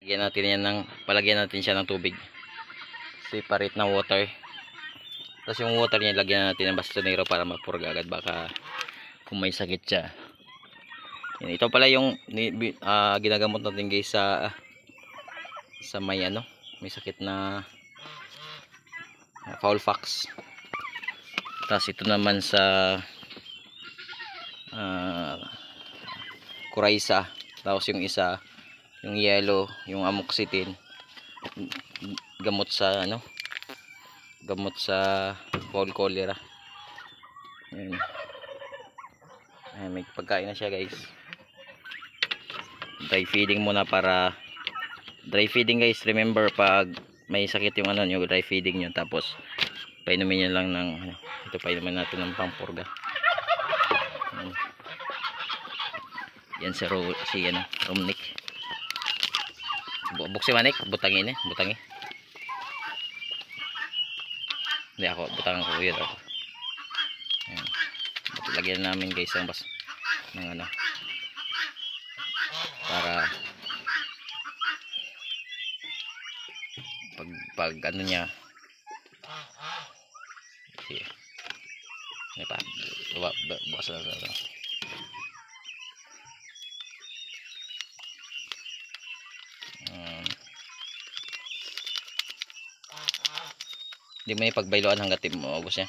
Palagyan natin siya ng tubig. Separate na water. Tapos yung water niya lagyan natin ng bastonero para mapurga agad, baka kung may sakit siya. Yan, ito pala yung ginagamot natin guys sa may may sakit na foul pox. Tapos ito naman sa Coryza. Tapos yung isa, yung yellow, yung amoxicillin, gamot sa gamot sa foul cholera. Ayan. Ayan, may pagkain na siya guys. Dry feeding muna para dry feeding guys. Remember, pag may sakit yung nyo, dry feeding nyo, tapos painumin nyo lang ng ito, painumin natin ng pampurga. Yan si Romnick. Buksi manik, butangi. Hindi ako, butang ko yun ako. Ayan. Lagyan namin guys ang bas ng para pag niya. Okay. Ini pa. Bukas na. Hindi mo ipagbayloan hanggat mo ubos niya.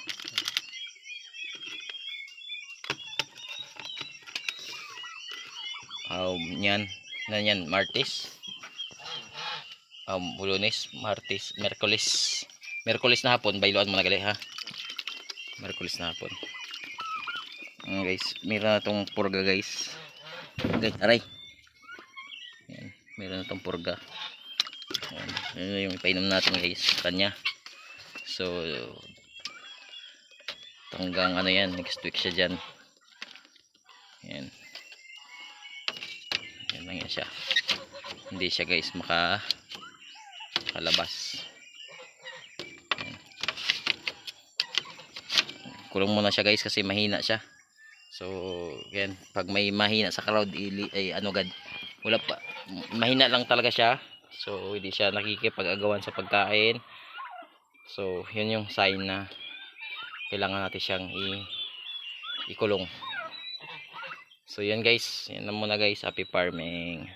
Yan Martes, Lunes, Martes, Merkulis na hapon bayloan mo na gali ha. Merkulis na hapon. Guys, meron na tong purga guys. Okay, aray. Yan, meron na tong purga. Yan yung ipainom natin guys kanya. So hanggang yan, next week siya dyan. Yan. Yan lang yan siya. Hindi siya guys makalabas. Yan. Kulong muna siya guys kasi mahina siya. So yan, pag may mahina sa crowd wala pa, mahina lang talaga siya. So hindi siya nakikipag-agawan sa pagkain. So yun yung sign na kailangan natin siyang ikulong. So yan guys, yan na muna guys. Happy farming.